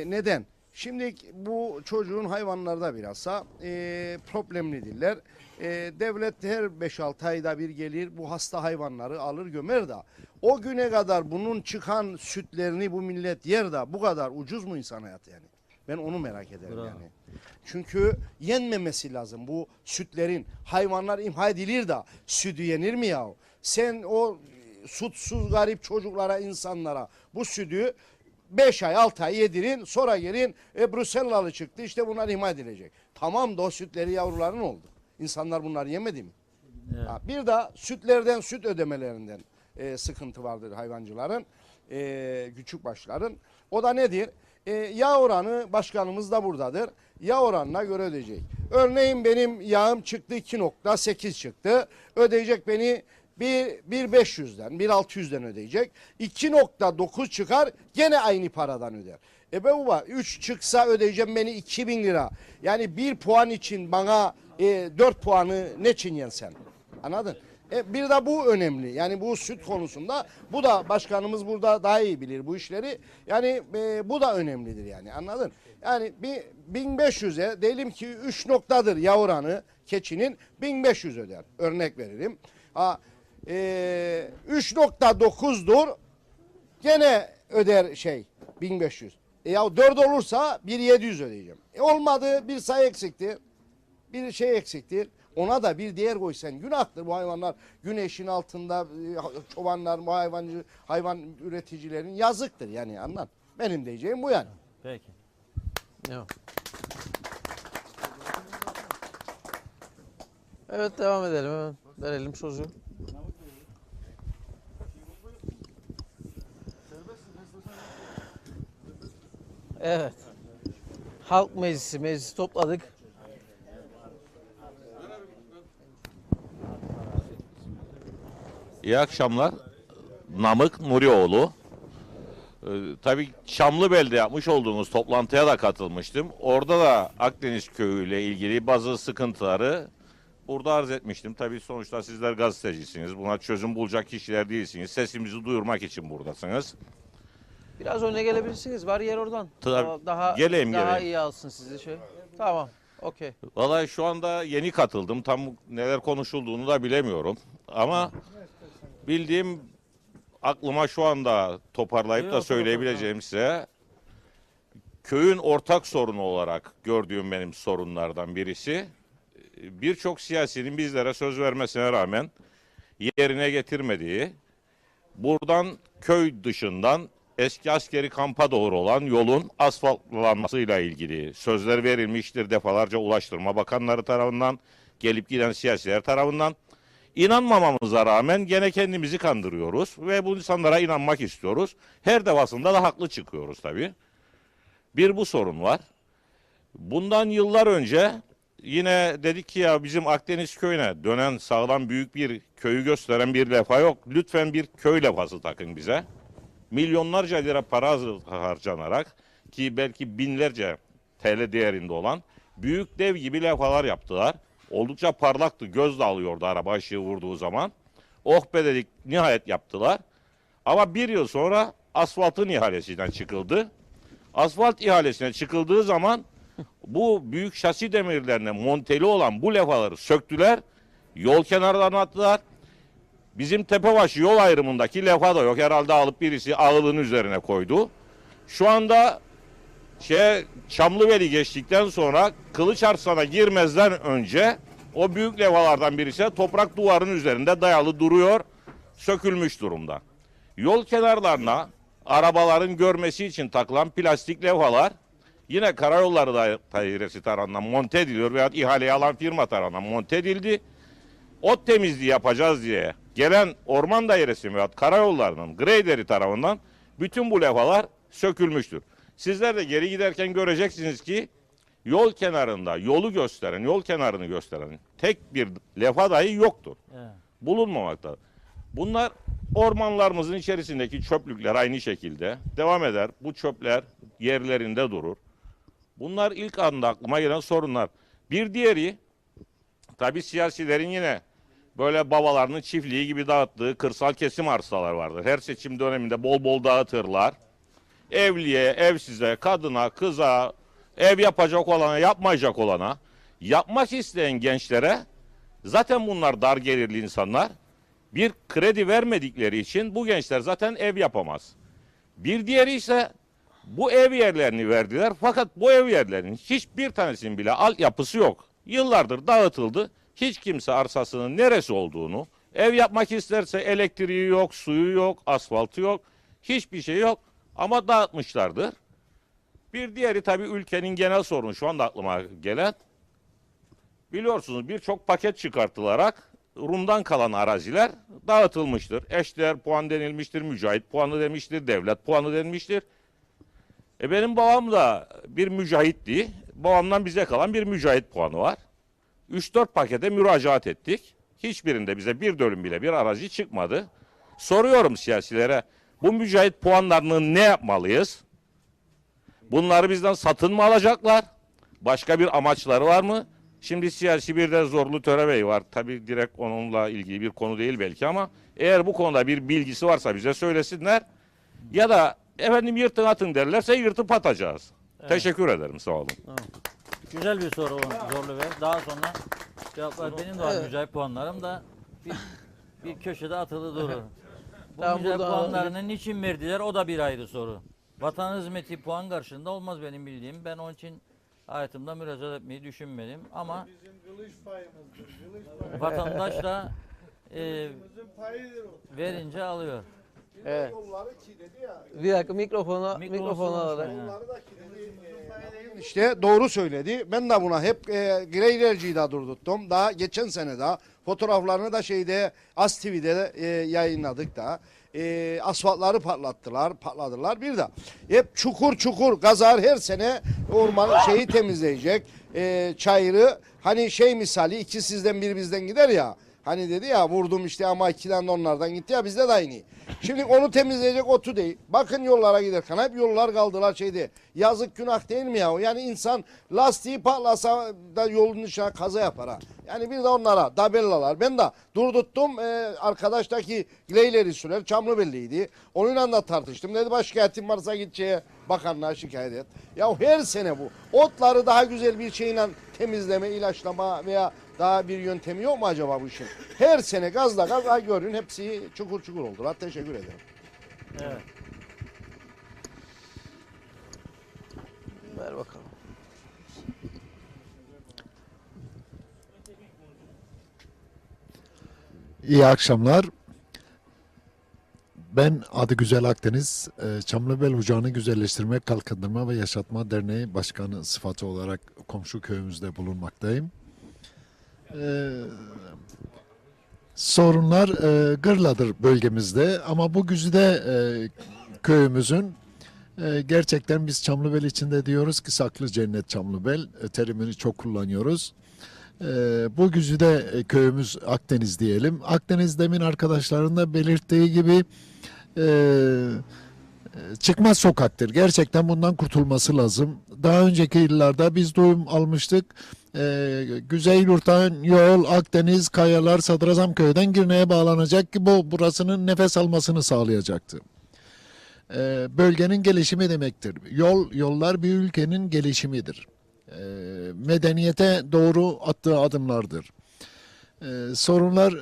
Neden? Şimdi bu çocuğun hayvanlarda bilhassa problemlidirler. Devlet her 5-6 ayda bir gelir bu hasta hayvanları alır gömer de o güne kadar bunun çıkan sütlerini bu millet yer de bu kadar ucuz mu insan hayatı yani? Ben onu merak ederim Bravo. yani. Çünkü yenmemesi lazım bu sütlerin. Hayvanlar imha edilir de sütü yenir mi ya? Sen o sütsüz garip çocuklara, insanlara bu sütü 5 ay 6 ay yedirin sonra gelin Brüksel'alı çıktı işte bunlar imha edilecek. Tamam da o sütleri yavruların oldu. İnsanlar bunları yemedi mi? Evet. Ha, bir de sütlerden süt ödemelerinden sıkıntı vardır hayvancıların, küçük başların. O da nedir? Yağ oranı başkanımız da buradadır. Yağ oranına göre ödeyecek. Örneğin benim yağım çıktı 2.8 çıktı. Ödeyecek beni 1.500'den 1.600'den ödeyecek. 2.9 çıkar gene aynı paradan öder. Be baba 3 çıksa ödeyeceğim beni 2.000 lira. Yani 1 puan için bana 4 puanı ne için yensen? Anladın? Bir de bu önemli. Yani bu süt konusunda bu da başkanımız burada daha iyi bilir bu işleri. Yani bu da önemlidir yani anladın? Yani 1500'e diyelim ki 3 noktadır yağ oranı keçinin 1500 öder. Örnek veririm. Ha, 3.9'dur. Gene öder 1500. Ya 4 olursa 1.700 ödeyeceğim. Olmadı, bir sayı eksiktir. Bir şey eksiktir. Ona da bir değer koysan günahtır. Bu hayvanlar güneşin altında, çobanlar, bu hayvan üreticilerin yazıktır yani, anladın. Benim diyeceğim bu yani. Peki. Evet. Evet, devam edelim hemen. Verelim sözü. Evet. Halk meclisi topladık. İyi akşamlar. Namık Nurioğlu. Tabii Çamlıbel'de yapmış olduğumuz toplantıya da katılmıştım. Orada da Akdeniz Köyü ile ilgili bazı sıkıntıları burada arz etmiştim. Tabii sonuçta sizler gazetecisiniz. Buna çözüm bulacak kişiler değilsiniz. Sesimizi duyurmak için buradasınız. Biraz öne gelebilirsiniz. Var yer oradan. Tabii. Daha Geleyim. iyi alsın sizi Tamam. Okey. Vallahi şu anda yeni katıldım. Tam neler konuşulduğunu da bilemiyorum. Ama bildiğim, aklıma şu anda toparlayıp da söyleyebileceğim size, köyün ortak sorunu olarak gördüğüm benim sorunlardan birisi, birçok siyasinin bizlere söz vermesine rağmen yerine getirmediği, buradan köy dışından eski askeri kampa doğru olan yolun asfaltlanmasıyla ilgili sözler verilmiştir defalarca Ulaştırma Bakanları tarafından, gelip giden siyasiler tarafından. İnanmamamıza rağmen gene kendimizi kandırıyoruz ve bu insanlara inanmak istiyoruz. Her defasında da haklı çıkıyoruz tabii. Bir bu sorun var. Bundan yıllar önce yine dedik ki ya bizim Akdeniz köyüne dönen sağlam büyük bir köyü gösteren bir levha yok. Lütfen bir köy levhası takın bize. Milyonlarca lira para harcanarak, ki belki binlerce TL değerinde olan büyük dev gibi levhalar yaptılar. Oldukça parlaktı. Göz de alıyordu araba ışığı vurduğu zaman. Oh be dedik, nihayet yaptılar. Ama bir yıl sonra asfaltın ihalesinden çıkıldı. Asfalt ihalesine çıkıldığı zaman bu büyük şasi demirlerine monteli olan bu levhaları söktüler. Yol kenarlarına attılar. Bizim Tepebaşı yol ayrımındaki levha da yok. Herhalde alıp birisi ağılın üzerine koydu. Şu anda Çamlıbel'i geçtikten sonra Kılıçarslan'a girmezden önce o büyük levhalardan birisi toprak duvarın üzerinde dayalı duruyor, sökülmüş durumda. Yol kenarlarına arabaların görmesi için takılan plastik levhalar yine Karayolları Dairesi tarafından monte ediliyor veya ihaleyi alan firma tarafından monte edildi. Ot temizliği yapacağız diye gelen Orman Dairesi veya Karayolları'nın graderi tarafından bütün bu levhalar sökülmüştür. Sizler de geri giderken göreceksiniz ki yol kenarında yolu gösteren, yol kenarını gösteren tek bir levha dahi yoktur. Evet. Bulunmamakta. Bunlar ormanlarımızın içerisindeki çöplükler aynı şekilde devam eder. Bu çöpler yerlerinde durur. Bunlar ilk anda aklıma gelen sorunlar. Bir diğeri, tabii siyasilerin yine böyle babalarının çiftliği gibi dağıttığı kırsal kesim arsalar vardır. Her seçim döneminde bol bol dağıtırlar. Evliye, evsize, kadına, kıza, ev yapacak olana, yapmayacak olana, yapmak isteyen gençlere, zaten bunlar dar gelirli insanlar, bir kredi vermedikleri için bu gençler zaten ev yapamaz. Bir diğeri ise bu ev yerlerini verdiler, fakat bu ev yerlerinin hiçbir tanesinin bile altyapısı yok. Yıllardır dağıtıldı, hiç kimse arsasının neresi olduğunu, ev yapmak isterse elektriği yok, suyu yok, asfaltı yok, hiçbir şey yok ama dağıtmışlardır. Bir diğeri tabii ülkenin genel sorunu, şu anda aklıma gelen, biliyorsunuz birçok paket çıkartılarak Rum'dan kalan araziler dağıtılmıştır. Eşdeğer puan denilmiştir, mücahit puanı demiştir, devlet puanı denmiştir. Benim babam da bir mücahitti. Babamdan bize kalan bir mücahit puanı var. 3-4 pakete müracaat ettik. Hiçbirinde bize bir dönüm bile bir arazi çıkmadı. Soruyorum siyasilere, bu mücahit puanlarını ne yapmalıyız? Bunları bizden satın mı alacaklar? Başka bir amaçları var mı? Şimdi siyasi bir de Zorlu Törebey var. Tabii direkt onunla ilgili bir konu değil belki ama eğer bu konuda bir bilgisi varsa bize söylesinler. Ya da efendim yırtın atın derlerse yırtıp atacağız. Evet. Teşekkür ederim, sağ olun. Tamam. Güzel bir soru Zorlu Bey. Daha sonra cevaplar benim de var, mücahit puanlarım da. bir köşede atılı durur. Bu Tamam, güzel buradan puanlarını niçin verdiler o da bir ayrı soru. Vatan hizmeti puan karşılığında olmaz benim bildiğim. Ben onun için hayatımda müracaat etmeyi düşünmedim ama vatandaş da verince alıyor. Evet. Yolları kilidi ya. Bir dakika mikrofonu Mikrofonu alarak. konuşmayın ha. Yolları da kilidi. İşte doğru söyledi. Ben de buna hep Greylerci'yi de durdurttum. Daha geçen sene daha fotoğraflarını da As TV'de yayınladık da. Asfaltları patladılar. Bir de hep çukur kazar her sene orman temizleyecek. Çayırı hani misali iki sizden biri bizden gider ya. Hani dedi ya vurdum işte ama ikiden de onlardan gitti ya bizde de aynı. Şimdi onu temizleyecek otu değil. Bakın yollara giderken hep yollar kaldılar Yazık günah değil mi ya? Yani insan lastiği patlasa da yolun dışına kaza yapar ha. Yani bir de onlara tabellalar. Ben de durdurttum arkadaştaki Gleyleri sürer Çamlıbelli'ydi. Onunla da tartıştım. Dedi başka şikayetin varsa gideceği bakanlığa şikayet et. Ya her sene bu. Otları daha güzel bir şeyle temizleme, ilaçlama veya daha bir yöntemi yok mu acaba bu işin? Her sene gazla görün hepsi çukur oldular. Teşekkür ederim. Evet. Ver bakalım. İyi akşamlar. Ben adı Güzel Akdeniz, Çamlıbel Ocağı'nı Güzelleştirme, Kalkındırma ve Yaşatma Derneği Başkanı sıfatı olarak komşu köyümüzde bulunmaktayım. Sorunlar Gırla'dır bölgemizde ama bu güzide köyümüzün gerçekten biz Çamlıbel içinde diyoruz ki saklı cennet Çamlıbel terimini çok kullanıyoruz. Bu güzide köyümüz Akdeniz diyelim. Akdeniz demin arkadaşların da belirttiği gibi çıkmaz sokaktır. Gerçekten bundan kurtulması lazım. Daha önceki yıllarda biz duyum almıştık. Güzeyyurt'tan yol Akdeniz, Kayalar, Sadrazamköy'den Girne'ye bağlanacak ki bu burasının nefes almasını sağlayacaktı. Bölgenin gelişimi demektir. Yollar bir ülkenin gelişimidir. Medeniyete doğru attığı adımlardır. Sorunlar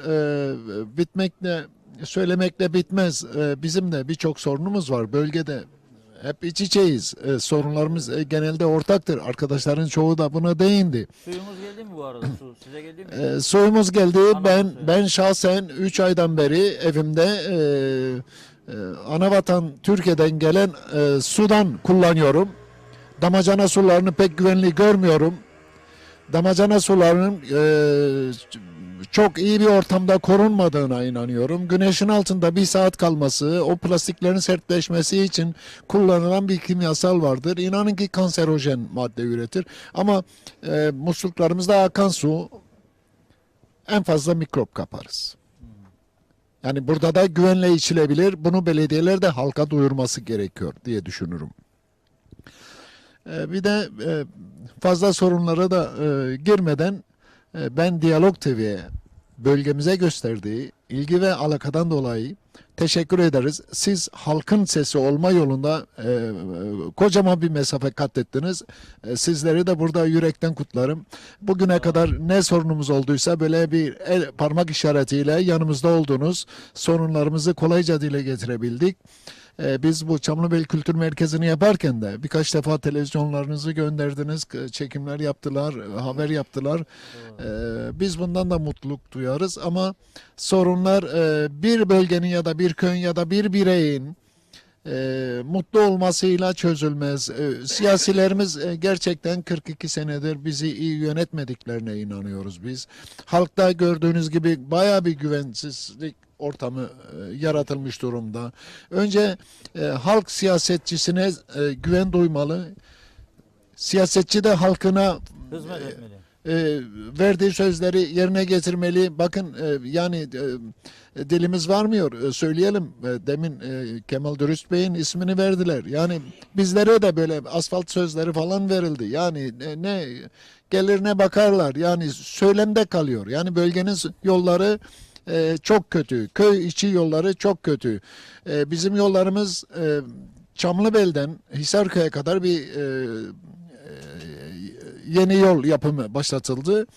bitmekle, söylemekle bitmez. Bizim de birçok sorunumuz var bölgede. Hep iç içeyiz. Sorunlarımız genelde ortaktır. Arkadaşların çoğu da buna değindi. Suyumuz geldi mi bu arada? Su size geldi mi? Suyumuz geldi. Anladım. Ben şahsen 3 aydan beri evimde anavatan Türkiye'den gelen sudan kullanıyorum. Damacana sularını pek güvenli görmüyorum. Damacana sularının çok iyi bir ortamda korunmadığına inanıyorum. Güneşin altında 1 saat kalması, o plastiklerin sertleşmesi için kullanılan bir kimyasal vardır. İnanın ki kanserojen madde üretir. Ama musluklarımızda akan su en fazla mikrop kaparız. Yani burada da güvenle içilebilir. Bunu belediyeler de halka duyurması gerekiyor diye düşünürüm. Bir de fazla sorunlara da girmeden ben Diyalog TV'ye bölgemize gösterdiği ilgi ve alakadan dolayı teşekkür ederiz. Siz halkın sesi olma yolunda kocaman bir mesafe kat ettiniz. Sizleri de burada yürekten kutlarım. Bugüne kadar ne sorunumuz olduysa böyle bir parmak işaretiyle yanımızda oldunuz. Sorunlarımızı kolayca dile getirebildik. Biz bu Çamlıbel Kültür Merkezi'ni yaparken de birkaç defa televizyonlarınızı gönderdiniz, çekimler yaptılar, haber yaptılar. Biz bundan da mutluluk duyarız ama sorunlar bir bölgenin ya da bir köyün ya da bir bireyin mutlu olmasıyla çözülmez. Siyasilerimiz gerçekten 42 senedir bizi iyi yönetmediklerine inanıyoruz biz. Halkta gördüğünüz gibi bayağı bir güvensizlik ortamı yaratılmış durumda. Önce halk siyasetçisine güven duymalı. Siyasetçi de halkına Hizmet etmeli. verdiği sözleri yerine getirmeli. Bakın yani dilimiz varmıyor. Söyleyelim. Demin Kemal Dürüst Bey'in ismini verdiler. Yani bizlere de böyle asfalt sözleri falan verildi. Yani ne gelir ne bakarlar. Yani söylemde kalıyor. Yani bölgenin yolları çok kötü. Köy içi yolları çok kötü. Bizim yollarımız Çamlıbel'den Hisarköy'e kadar bir yeni yol yapımı başlatıldı.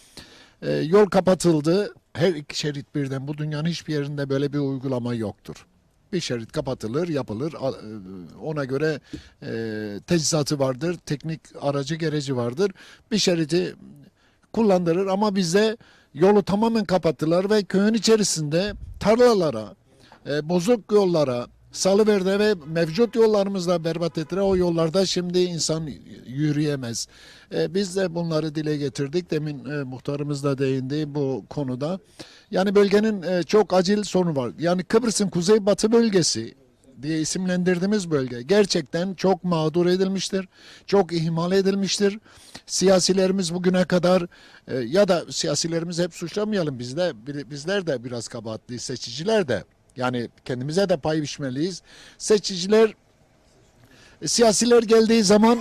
Yol kapatıldı. her iki şerit birden bu dünyanın hiçbir yerinde böyle bir uygulama yoktur. Bir şerit kapatılır, yapılır. Ona göre teçhizatı vardır, teknik aracı gereci vardır. Bir şeridi kullandırır ama bizde yolu tamamen kapattılar ve köyün içerisinde tarlalara, bozuk yollara salıverdi ve mevcut yollarımızla berbat ettiler. O yollarda şimdi insan yürüyemez. Biz de bunları dile getirdik. Demin muhtarımız da değindi bu konuda. Yani bölgenin çok acil sorunu var. Yani Kıbrıs'ın kuzeybatı bölgesi diye isimlendirdiğimiz bölge gerçekten çok mağdur edilmiştir. Çok ihmal edilmiştir. Siyasilerimiz bugüne kadar ya da siyasilerimizi hep suçlamayalım, bizler de biraz kabahatli, seçiciler de. Yani kendimize de pay biçmeliyiz. Seçiciler, siyasiler geldiği zaman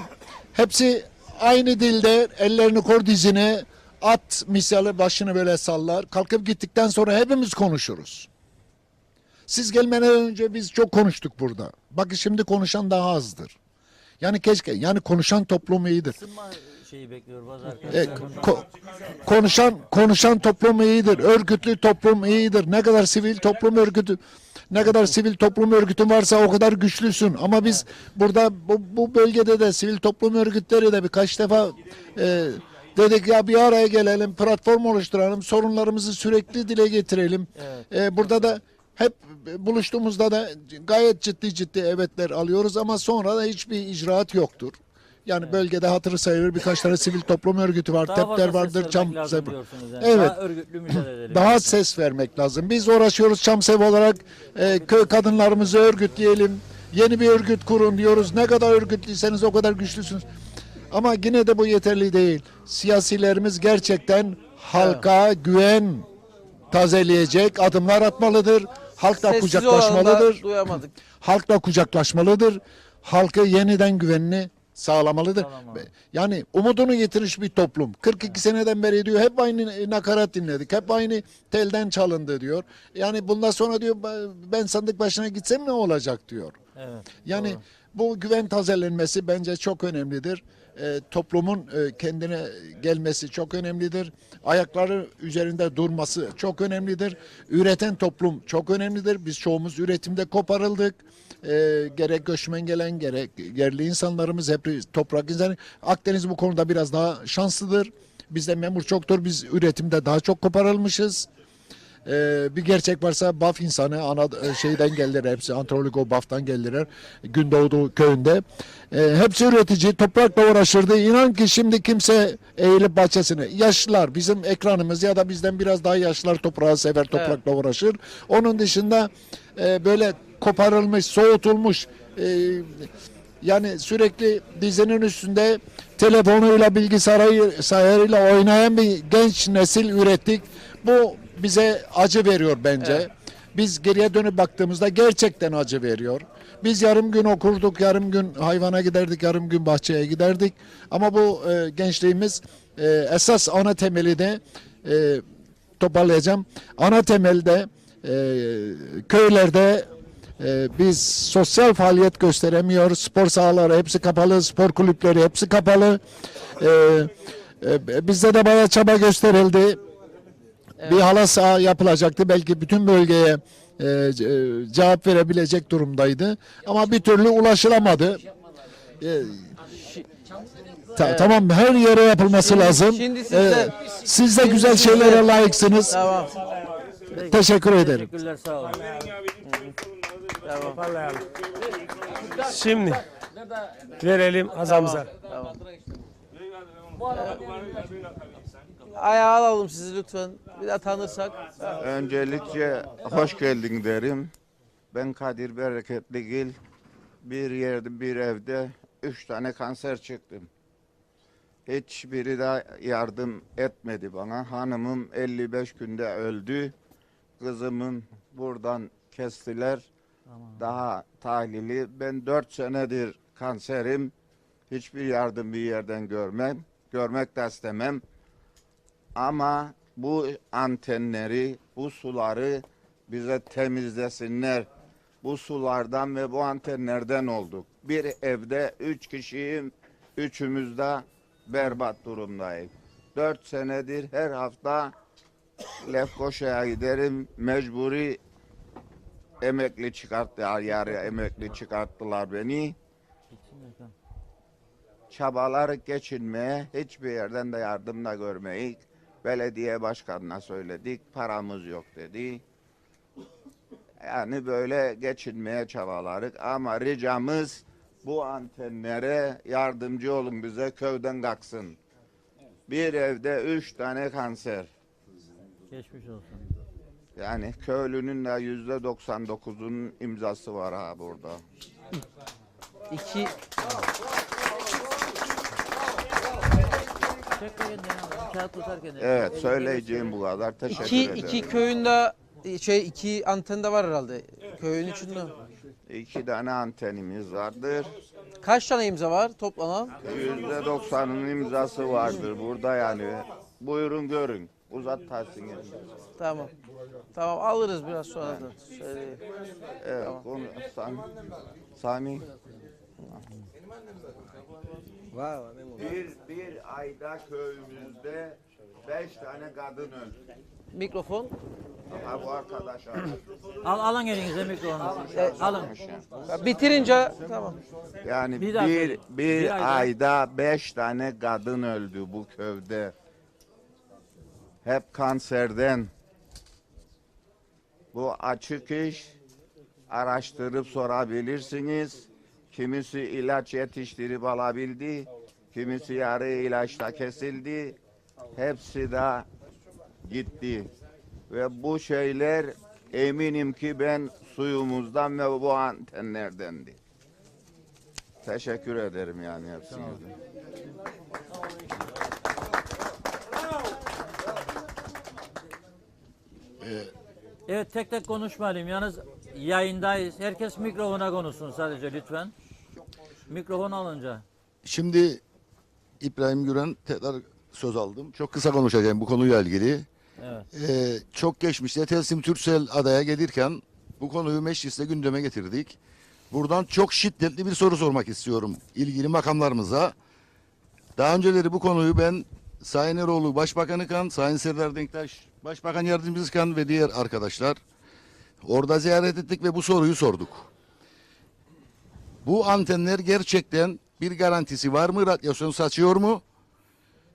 hepsi aynı dilde ellerini koy dizine, at misali başını böyle sallar. Kalkıp gittikten sonra hepimiz konuşuruz. Siz gelmeden önce biz çok konuştuk burada. Bakın şimdi konuşan daha azdır. Yani keşke, yani konuşan toplum iyidir. Şeyi bekliyor Konuşan toplum iyidir. Örgütlü toplum iyidir. Ne kadar sivil toplum örgütü varsa o kadar güçlüsün. Ama biz burada bu bölgede de sivil toplum örgütleri de birkaç defa dedik ya bir araya gelelim, platform oluşturalım, sorunlarımızı sürekli dile getirelim. Evet. Burada da hep buluştuğumuzda da gayet ciddi evetler alıyoruz ama sonra da hiçbir icraat yoktur. Yani bölgede hatırı sayılır birkaç tane sivil toplum örgütü var, TEP'ler vardır, Çamsev. Yani. Evet. Daha örgütlü mücadele edelim. Daha ses vermek lazım. Biz uğraşıyoruz Çamsev olarak, köy kadınlarımızı örgütleyelim, yeni bir örgüt kurun diyoruz. Ne kadar örgütliyseniz o kadar güçlüsünüz. Ama yine de bu yeterli değil. Siyasilerimiz gerçekten halka güven tazeleyecek adımlar atmalıdır. Halkla Sessiz kucaklaşmalıdır. olanı da duyamadık. Halkla kucakalaşmalıdır. Halkı yeniden güvenini sağlamalıdır. Yani umudunu yitirmiş bir toplum. 42 seneden beri diyor hep aynı nakarat dinledik. Hep aynı telden çalındı diyor. Yani bundan sonra diyor ben sandık başına gitsem ne olacak diyor. Evet, yani doğru. bu güven tazelenmesi bence çok önemlidir. Toplumun kendine gelmesi çok önemlidir. Ayakları üzerinde durması çok önemlidir. Üreten toplum çok önemlidir. Biz çoğumuz üretimde koparıldık. Gerek göçmen gelen gerek yerli insanlarımız hep toprak insanı. Akdeniz bu konuda biraz daha şanslıdır. Bizde memur çoktur. Biz üretimde daha çok koparılmışız. Bir gerçek varsa Baf insanı şeyden geldiler hepsi Antroliko Baf'tan geldiler Gündoğdu köyünde. Hepsi üretici toprakla uğraşırdı. İnan ki şimdi kimse eğilip bahçesine yaşlılar bizim ekranımız ya da bizden biraz daha yaşlılar toprağı sever toprakla uğraşır. Onun dışında böyle koparılmış soğutulmuş yani sürekli dizinin üstünde telefonuyla bilgisayarıyla oynayan bir genç nesil ürettik. Bu bize acı veriyor bence. Evet. Biz geriye dönüp baktığımızda gerçekten acı veriyor. Biz yarım gün okurduk, yarım gün hayvana giderdik, yarım gün bahçeye giderdik. Ama bu gençliğimiz esas ana temeli de toparlayacağım. Ana temelde köylerde biz sosyal faaliyet gösteremiyoruz. Spor sahaları hepsi kapalı, spor kulüpleri hepsi kapalı. Bizde de bayağı çaba gösterildi. Bir halı saha yapılacaktı. Belki bütün bölgeye cevap verebilecek durumdaydı. Ama bir türlü ulaşılamadı. Tamam her yere yapılması lazım. Şimdi siz de güzel şeylere layıksınız. Tamam. Teşekkür ederim. Teşekkürler sağ olun. Tamam. Şimdi verelim Hazamıza. Tamam. Ayağa alalım sizi lütfen. Bir daha tanırsak. Öncelikle hoş geldin derim. Ben Kadir Bereketligil. Bir yerde bir evde 3 tane kanser çıktım. Hiçbiri de yardım etmedi bana. Hanımım 55 günde öldü. Kızımın buradan kestiler. Daha tahlili. Ben 4 senedir kanserim. Hiçbir yardım bir yerden görmek de istemem. Ama bu antenleri, bu suları bize temizlesinler. Bu sulardan ve bu antenlerden olduk. Bir evde 3 kişiyim, üçümüz de berbat durumdayız. 4 senedir her hafta Lefkoşa'ya giderim. Mecburi emekli çıkarttılar. Yarı emekli çıkarttılar beni. Çabalar geçinmeye, hiçbir yerden de yardım da görmeyik. Belediye başkanına söyledik, paramız yok dedi. Yani böyle geçinmeye çabalarız ama ricamız bu antenlere yardımcı olun, bize köyden kalksın. Bir evde 3 tane kanser. Geçmiş olsun. Yani köylünün de %99'unun imzası var ha burada. İki, Kağıt tutarken. Evet, söyleyeceğim bu kadar. Teşekkür ederim. iki köyünde iki anten de var herhalde. Köyün içinde. 2 tane antenimiz vardır. Kaç tane imza var toplanan? %90'ın imzası vardır burada yani. Buyurun görün. Uzat Tahsin. Tamam. Tamam alırız biraz sonra da. Söyleyeyim. Evet, Sami. Bir ayda köyümüzde 5 tane kadın öldü. Mikrofon. Ha bu arkadaş abi. Alın elinize mikrofonu. Alın. Bitirince tamam. Yani Bir dakika. bir ayda 5 tane kadın öldü bu köyde. Hep kanserden. Bu açık iş. Araştırıp sorabilirsiniz. Kimisi ilaç yetiştirip alabildi. Kimisi yarı ilaçta kesildi. Hepsi de gitti. Ve bu şeyler eminim ki ben suyumuzdan ve bu antenlerdendi. Teşekkür ederim yani hepsine. Evet tek tek konuşmayalım. Yalnız yayındayız. Herkes mikrofona konuşsun sadece lütfen. Mikrofon alınca. Şimdi İbrahim Güren tekrar söz aldım. Çok kısa konuşacağım bu konuyla ilgili. Evet. Çok geçmişte Telsim Türksel adaya gelirken bu konuyu mecliste gündeme getirdik. Buradan çok şiddetli bir soru sormak istiyorum ilgili makamlarımıza. Daha önceleri bu konuyu ben Sayın Eroğlu Başbakanıken, Sayın Serdar Denktaş Başbakan Yardımcısıken ve diğer arkadaşlar orada ziyaret ettik ve bu soruyu sorduk. Bu antenler gerçekten bir garantisi var mı? Radyasyon saçıyor mu?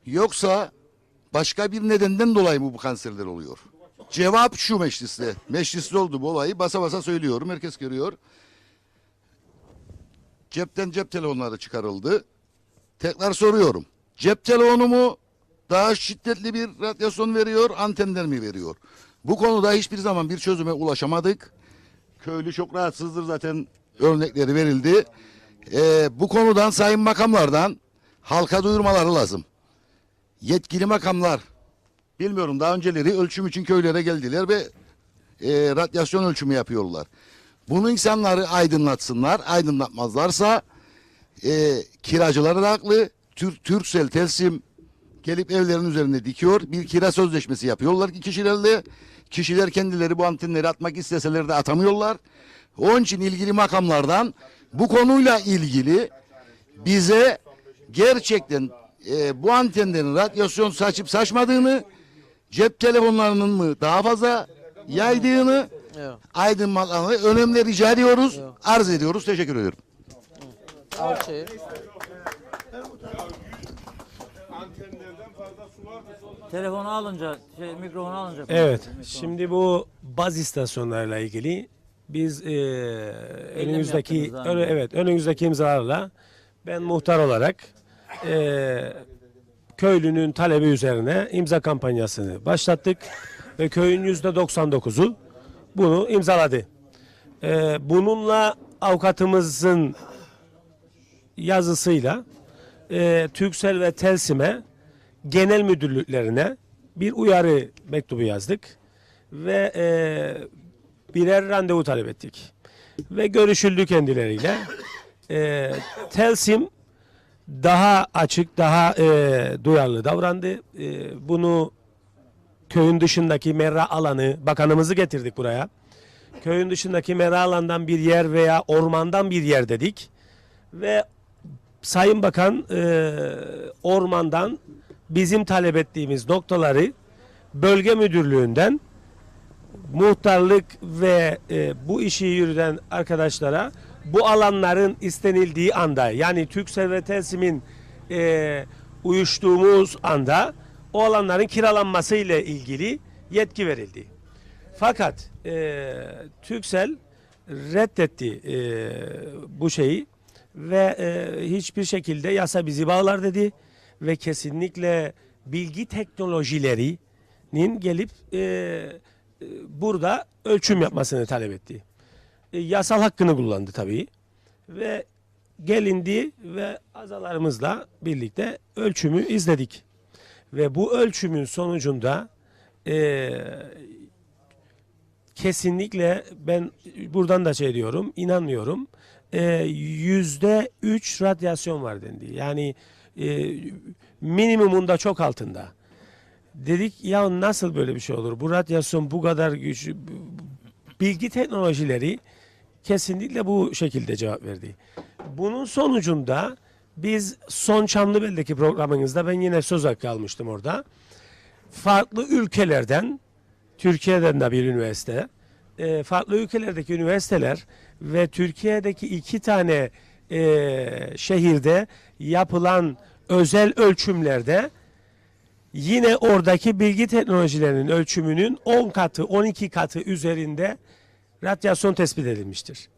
Yoksa başka bir nedenden dolayı mı bu kanserler oluyor? Cevap şu mecliste. Mecliste oldu bu olayı. Basa basa söylüyorum. Herkes görüyor. Cepten cep telefonları çıkarıldı. Tekrar soruyorum. Cep telefonu mu daha şiddetli bir radyasyon veriyor, antenler mi veriyor? Bu konuda hiçbir zaman bir çözüme ulaşamadık. Köylü çok rahatsızdır zaten örnekleri verildi. Bu konudan sayın makamlardan halka duyurmaları lazım. Yetkili makamlar, bilmiyorum daha önceleri ölçüm için köylere geldiler ve radyasyon ölçümü yapıyorlar. Bunu insanları aydınlatsınlar. Aydınlatmazlarsa kiracıları da haklı. Turkcell, Telsim gelip evlerin üzerine dikiyor. Bir kira sözleşmesi yapıyorlar ki kişilerle. Kişiler kendileri bu antenleri atmak isteseler de atamıyorlar. Onun için ilgili makamlardan bu konuyla ilgili bize gerçekten bu antenlerin radyasyon saçıp saçmadığını, cep telefonlarının mı daha fazla yaydığını aydınlatmalarını önemli rica ediyoruz, arz ediyoruz. Teşekkür ediyorum. Al şeyi. Telefonu alınca, mikrofonu alınca. Evet. Şimdi bu baz istasyonlarıyla ilgili biz önümüzdeki önümüzdeki imzalarla ben muhtar olarak köylünün talebi üzerine imza kampanyasını başlattık ve köyün %99'u bunu imzaladı. Bununla avukatımızın yazısıyla Turkcell ve Telsim'e genel müdürlüklerine bir uyarı mektubu yazdık ve birer randevu talep ettik ve görüşüldü kendileriyle. Telsim daha açık, daha duyarlı davrandı. Bunu köyün dışındaki mera alanı, bakanımızı getirdik buraya. Köyün dışındaki mera alandan bir yer veya ormandan bir yer dedik ve Sayın Bakan ormandan bizim talep ettiğimiz noktaları bölge müdürlüğünden muhtarlık ve bu işi yürüten arkadaşlara bu alanların istenildiği anda, yani Turkcell ve Telsim'in uyuştuğumuz anda o alanların kiralanması ile ilgili yetki verildi. Fakat Turkcell reddetti bu şeyi ve hiçbir şekilde yasa bizi bağlar dedi ve kesinlikle bilgi teknolojilerinin gelip burada ölçüm yapmasını talep etti. Yasal hakkını kullandı tabii ve gelindi ve azalarımızla birlikte ölçümü izledik. Ve bu ölçümün sonucunda kesinlikle ben buradan da şey diyorum, inanmıyorum. %3 radyasyon var dendi. Yani minimumunda çok altında. Dedik ya nasıl böyle bir şey olur? Bu radyasyon bu kadar güçlü. Bilgi teknolojileri kesinlikle bu şekilde cevap verdi. Bunun sonucunda biz son Çamlıbel'deki programımızda ben yine söz hakkı almıştım orada. Farklı ülkelerden, Türkiye'den de bir üniversite, farklı ülkelerdeki üniversiteler ve Türkiye'deki 2 tane şehirde yapılan özel ölçümlerde yine oradaki bilgi teknolojilerinin ölçümünün 10 katı, 12 katı üzerinde radyasyon tespit edilmiştir.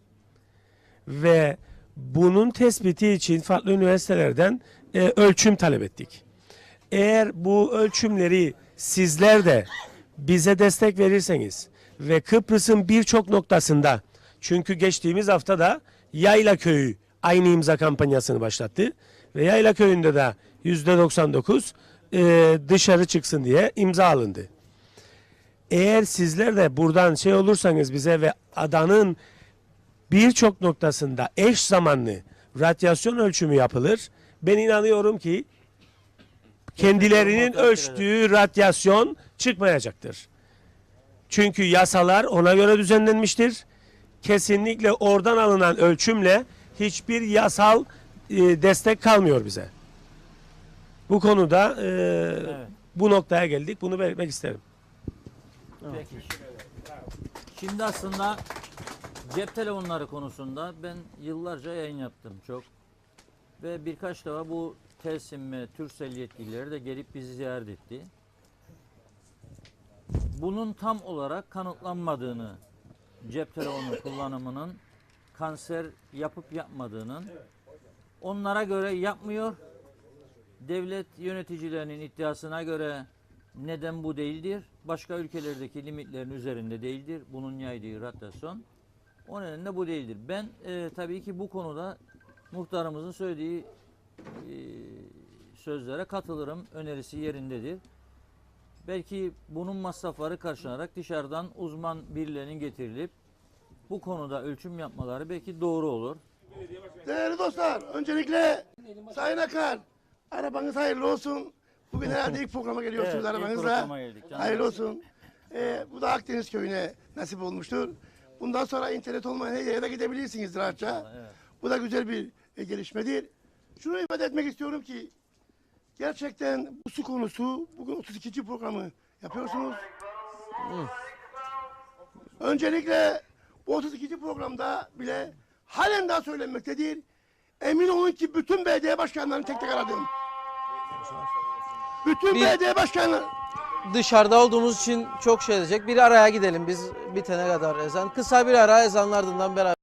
Ve bunun tespiti için farklı üniversitelerden ölçüm talep ettik. Eğer bu ölçümleri sizler de bize destek verirseniz ve Kıbrıs'ın birçok noktasında, çünkü geçtiğimiz hafta da Yayla Köyü aynı imza kampanyasını başlattı ve Yayla Köyü'nde de %99 dışarı çıksın diye imza alındı. Eğer sizler de buradan şey olursanız bize ve adanın birçok noktasında eş zamanlı radyasyon ölçümü yapılır, ben inanıyorum ki kendilerinin ölçtüğü radyasyon çıkmayacaktır. Çünkü yasalar ona göre düzenlenmiştir. Kesinlikle oradan alınan ölçümle hiçbir yasal destek kalmıyor bize. Bu konuda bu noktaya geldik. Bunu belirtmek isterim. Peki. Şimdi aslında cep telefonları konusunda ben yıllarca yayın yaptım çok. Ve birkaç defa bu Telsim ve Turkcell yetkilileri de gelip bizi ziyaret etti. Bunun tam olarak kanıtlanmadığını, cep telefonu kullanımının kanser yapıp yapmadığının onlara göre yapmıyor. Devlet yöneticilerinin iddiasına göre neden bu değildir? Başka ülkelerdeki limitlerin üzerinde değildir. Bunun yaydığı radyasyon. O nedenle bu değildir. Ben tabii ki bu konuda muhtarımızın söylediği sözlere katılırım. Önerisi yerindedir. Belki bunun masrafları karşılanarak dışarıdan uzman birilerinin getirilip bu konuda ölçüm yapmaları belki doğru olur. Değerli dostlar, öncelikle Sayın Akar, arabanız hayırlı olsun. Bugün herhalde ilk programa geliyorsunuz arabanızla. Hayırlı olsun. Bu da Akdeniz köyüne nasip olmuştur. Bundan sonra internet olmayan her yere de gidebilirsiniz rahatça. Evet. Bu da güzel bir gelişmedir. Şunu ifade etmek istiyorum ki gerçekten bu su konusu, bugün 32. programı yapıyorsunuz. Öncelikle bu 32. programda bile halen daha söylenmektedir. Emin olun ki bütün belediye başkanlarını tek tek aradım. Bütün belediye başkanları. Dışarıda olduğumuz için çok şey edecek. Bir araya gidelim biz bitene kadar ezan. Kısa bir ara, ezanın ardından beraber.